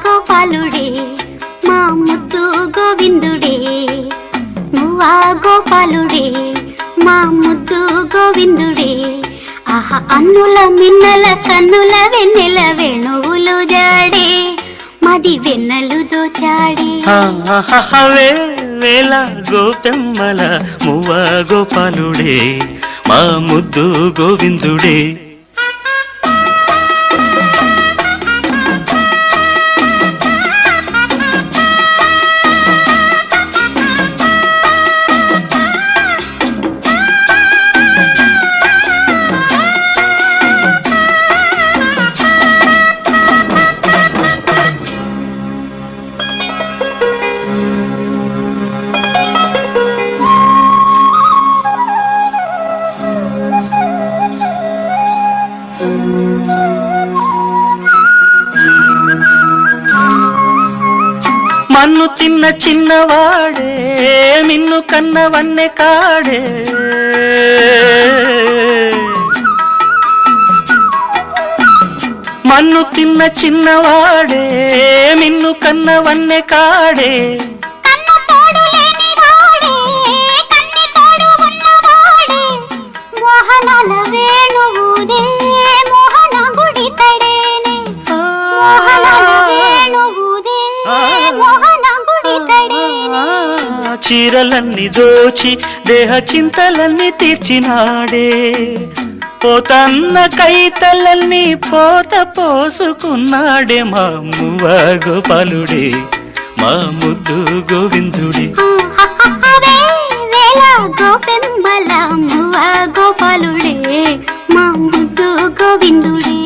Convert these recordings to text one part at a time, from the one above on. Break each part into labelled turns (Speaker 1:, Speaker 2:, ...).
Speaker 1: గోపాలుడే మా ముద్దు గోవిందుడే మువ్వా గోపాలుడే మా ముద్దు గోవిందుడే ఆహా అన్నుల మిన్నల కన్నుల వెన్నెల వేణువులు జాడే మది వెన్నెలు దోచాడే
Speaker 2: వేల గోపెమ్మల మువ్వా గోపాలుడే మా ముద్దు గోవిందుడే మన్ను తిన్న చిన్నవాడే మిన్ను కన్నవన్నె కాడే మన్ను తిన్న చిన్నవాడే మిన్ను కన్నవన్నె కాడే
Speaker 1: మోహనాల వేణువుదే మోహన గుడి తడేనే మోహనాల వేణువుదే మోహన గుడి తడేనే
Speaker 2: చీరలన్నీ దోచి దేహ చింతలన్నీ తీర్చినాడే పోతన్న కైతలన్నీ పోత పోసుకున్నాడే మా మువ్వా గోపాలుడే మా ముద్దు గోవిందుడే
Speaker 1: గోపెమ్మల మువ్వా గోపాలుడే మా ముద్దు గోవిందుడే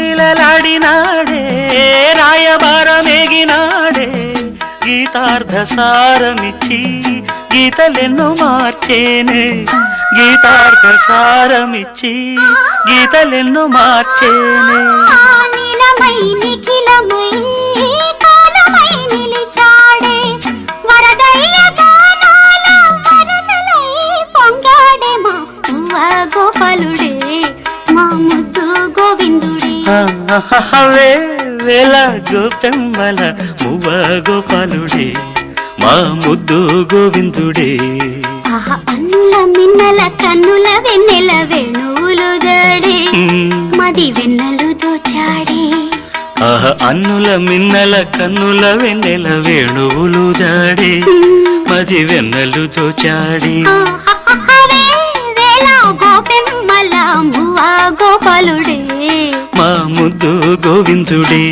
Speaker 2: రాసలీలలాడినాడే రాయబారమేగినాడే గీతార్థ సారమిచ్చి గీతలెన్నో మార్చేనే గీతార్థ సారమిచ్చి గీతలెన్నో మార్చేనే
Speaker 1: నీలమై నిఖిలమై కాలమై నిలిచాడే వరదయ్య గానాల వరదలై పొంగాడే మా మువ్వా గోపాలుడే మా ముద్దు గోవిందుడే
Speaker 2: వేల గోపెమ్మల మువ్వా గోపాలుడే మా ముద్దు గోవిందుడే
Speaker 1: అన్నుల మిన్నల కన్నుల వెన్నెల వేణువులు దాడే మది వెన్నెలు దోచాడే
Speaker 2: అన్నుల మిన్నల కన్నుల వెన్నెల వేణువులు దాడే మది వెన్నెలు దోచాడే
Speaker 1: గోపెమ్మల మువ్వా గోపాలుడే
Speaker 2: మా ముద్దు గోవిందుడే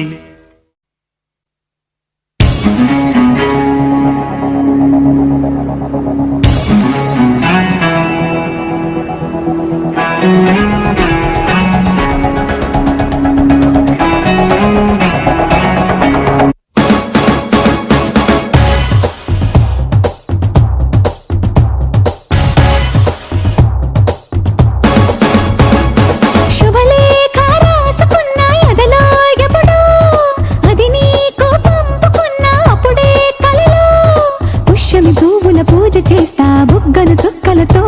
Speaker 3: చేస్తా బుగ్గను చుక్కలతో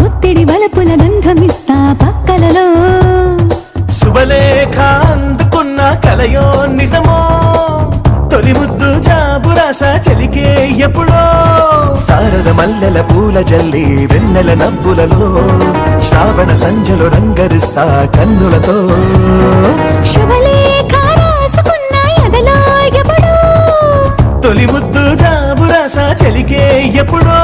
Speaker 3: ఒత్తిడి వలపుల గంధమిస్తా పక్కలలో
Speaker 4: శుభలేఖ అందుకున్న కలయో నిజమో తొలి ముద్దు జాబురాస చెలికే ఎప్పుడో సారద మల్లెల పూల జల్లి వెన్నెల నవ్వులలో శ్రావణ సంజలు రంగరిస్తా కన్నులతో
Speaker 3: శుభలేఖ రాసుకున్న ఎదలో ఎప్పుడో
Speaker 4: తొలి ముద్దు జాబురాస చెలికే ఎప్పుడో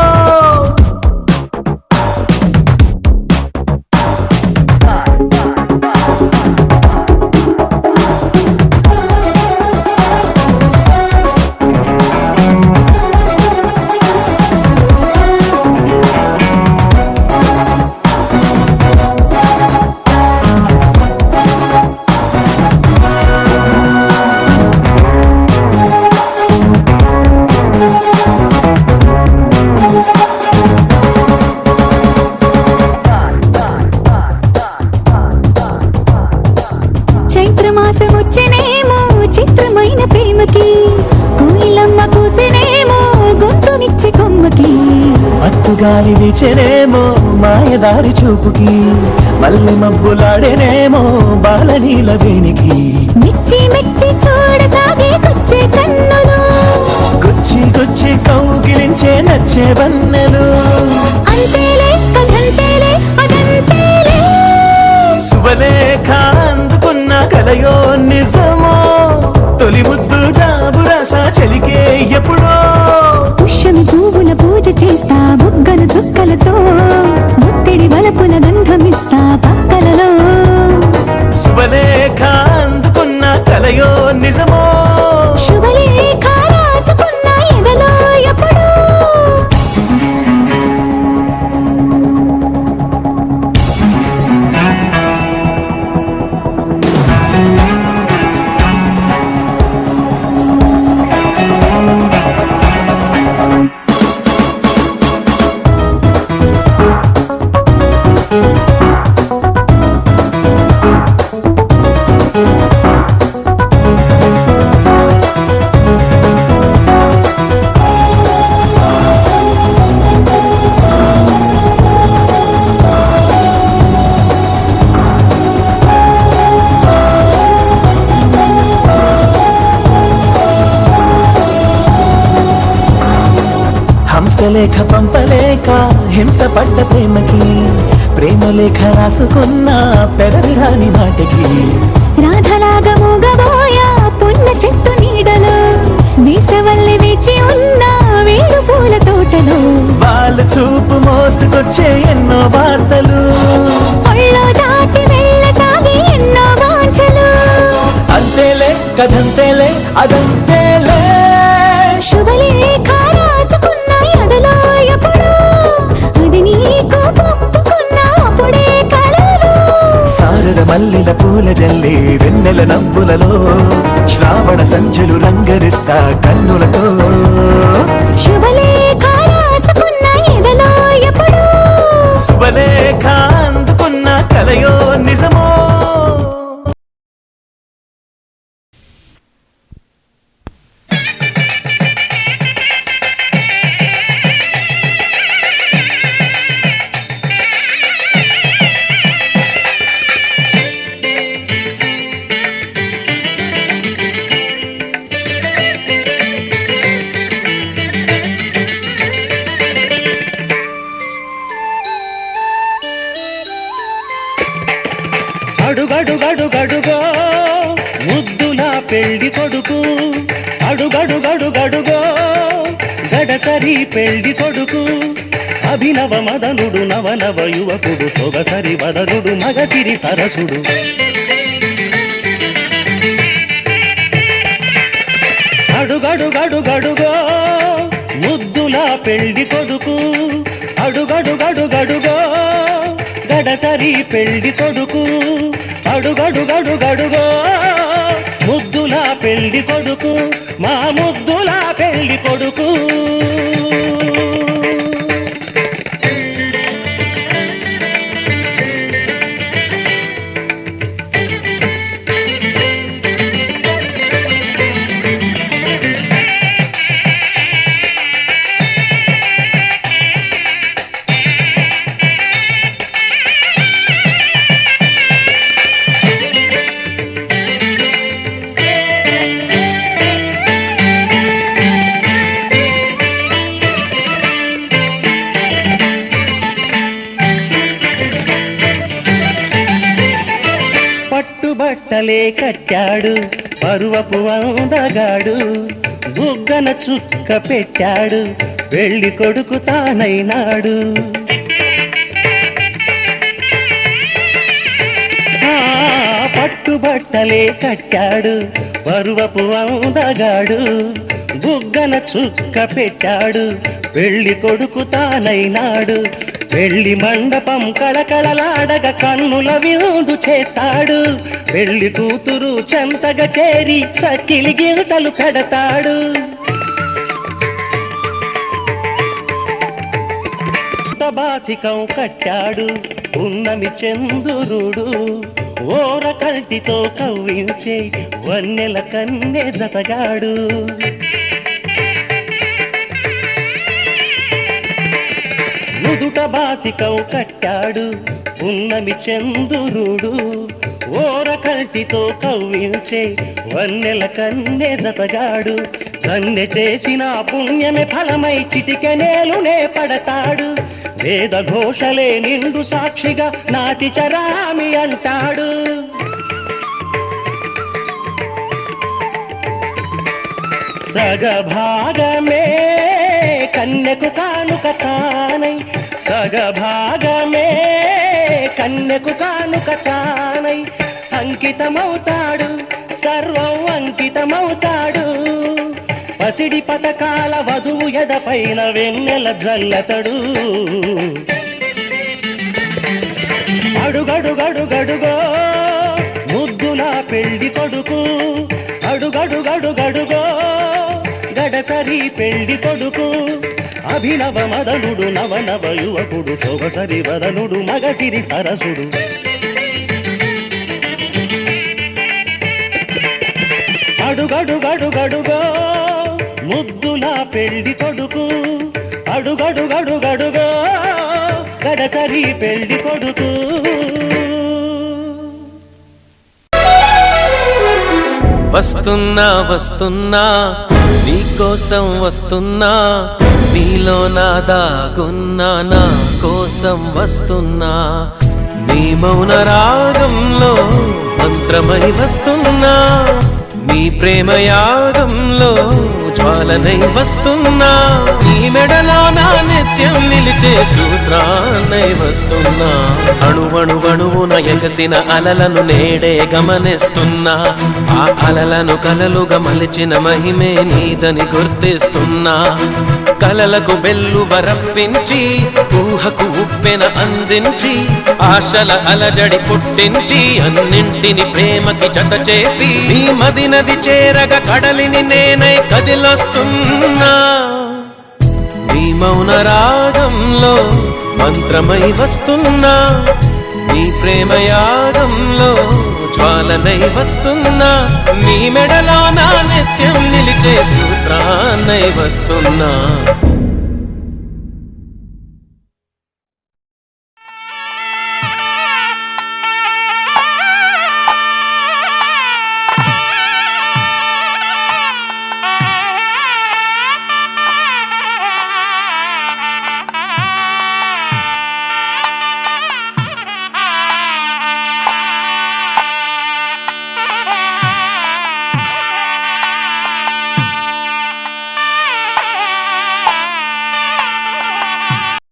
Speaker 3: చైత్రమాసమొచ్చనేమో చిత్రమైన ప్రేమకి కోయిలమ్మ కూసెనేమో గొంతునిచ్చే కొమ్మకి
Speaker 4: మత్తుగాలి వీచెనేమో మాయదారి చూపుకి మల్లె మబ్బులాడేనేమో బాలనీల వేణికి
Speaker 3: మెచ్చి మెచ్చి చూడసాగే కొచ్చే కన్నులు
Speaker 4: గుచ్చి గుచ్చి కౌగిలించే నచ్చే వన్నెలు
Speaker 3: అంతేలే కథంతేలే అదంతేలే
Speaker 4: శుభలేఖ అందుకున్న కలయో నిజమో తొలి ముద్దు జాబురాస చెలికే ఎప్పుడో
Speaker 3: పుష్యమి పువ్వుల పూజ చేస్తా బుగ్గను చుక్కలతో ఒత్తిడి వలపుల గంధమిస్తా పక్కలలో
Speaker 4: శుభలేఖ అందుకున్న కలయో నిజమో
Speaker 3: శుభలేఖ రాసుకున్న ఎదలో ఎప్పుడో
Speaker 4: హంసలేఖ పంపలేక హింస పడ్డ ప్రేమకి ప్రేమలేఖ రాసుకున్న పెదవి రాని మాటకి
Speaker 3: రాధలాగా మూగబోయా పొన్న చెట్టు నీడలో వీసవల్లి వేచి ఉన్న వేడు పూల తోటలో
Speaker 4: వాళ్ళ చూపు మోసుకొచ్చే ఎన్నో వార్తలు
Speaker 3: ఒళ్ళో దాటి వెళ్ళసాగి ఎన్నో వాంఛలు
Speaker 4: అంతేలే కథంతేలే అదంతేలే
Speaker 3: శుభలేఖ రాసుకున్న ఎదలో ఎప్పుడో అది నీకు పంపుకున్న అప్పుడే కలలు
Speaker 4: శారద మల్లెల పూల జల్లి వెన్నెల నవ్వులలో శ్రావణ సంధ్యలు రంగరిస్తా కన్నులతో
Speaker 3: శుభలేఖ రాసుకున్న ఎదలో ఎప్పుడో
Speaker 4: శుభలేఖ అందుకున్న కలయో నిజమో
Speaker 2: అడుగడుగడుగడుగో ముద్దుల పెళ్లి కొడుకు అడుగడుగడుగడుగో గడసరి పెళ్లి కొడుకు అభినవ మదనుడు నవనవ యువకుడు సొగసరి వదనుడు మగసిరి సరసుడు అడుగడుగడుగడుగో ముద్దుల పెళ్లి కొడుకు అడుగడుగడుగడుగో గడసరి పెళ్లి కొడుకు అడుగడుగడుగడుగో ముద్దుల పెళ్లి కొడుకు మా ముద్దుల పెళ్లి కొడుకు బట్టలే కట్టాడు పరువపు అందగాడు బుగ్గన చుక్క పెట్టాడు పెళ్లి కొడుకు తానైనాడు. పట్టుబట్టలే కట్టాడు పరువపు అందగాడు, బుగ్గన చుక్క పెట్టాడు పెళ్లి కొడుకు తానైనాడు. పెళ్లి మండపం కళకళలాడగ కన్నుల విందు చేస్తాడు, పెళ్లి కూతురు చెంతగా చేరి సకిలి గిరితలు పెడతాడు. బాచికం కట్టాడు ఉన్నమి చందురుడు, ఓర కంటితో కవ్వించే వన్నెల కన్నె జతగాడు. నుదుట బాసికం కట్టాడు ఉన్నమి చందురుడు, ఓర కంటితో కవ్వించే వన్నెల కన్నె జతగాడు. కన్నె చేసిన పుణ్యమే ఫలమై చిటికెనేలునే పడతాడు, వేద ఘోషలే నిండు సాక్షిగా నాతి చరామి అంటాడు. సగభాగమే కన్నెకు కానుక తానై, సగభాగమే కన్నెకు కానుక తానై అంకితమవుతాడు, సర్వం అంకితమవుతాడు. పసిడి పతకాల వధువు ఎదపైన వెన్నెల జల్లతడు. అడుగడుగడుగడుగో ముద్దుల పెళ్లి కొడుకు, అడుగడుగడుగడుగో గడసరి పెళ్లి కొడుకు. అభినవ మదనుడు నవనవ యువకుడు, సొగసరి వదనుడు మగసిరి సరసుడు. అడుగడుగడుగడుగో ముద్దుల పెళ్లి కొడుకు, అడుగడుగడుగడుగో గడసరి పెళ్లి కొడుకు.
Speaker 4: వస్తున్నా వస్తున్నా నీకోసం వస్తున్నా, నీలో నా దాగున్నా నా కోసం వస్తున్నా. నీ మౌన రాగంలో మంత్రమై వస్తున్నా, నీ ప్రేమ యాగంలో జ్వాలనై వస్తున్నా. నీ మెడలో నా నిత్యం నిలిచే సూత్రాన్నై వస్తున్నా. అణువణువణువున ఎగసిన అలలను నేడే గమనిస్తున్నా, ఆ అలలను కలలుగా మలిచిన మహిమే నీదని గుర్తిస్తున్నా. కలలకు వెల్లువ రప్పించి, ఊహకు ఉప్పెన అందించి, ఆశల అలజడి పుట్టించి, అన్నింటిని ప్రేమకి జత చేసి, నీ మదినది చేరగ కడలిని నేనై కదిలొస్తున్నా. నీ మౌన రాగంలో మంత్రమై వస్తున్నా, నీ ప్రేమ యాగంలో జ్వాలనై వస్తున్నా. నీ మెడలో నా నిత్యం నిలిచే సూత్రాన్నై వస్తున్నా.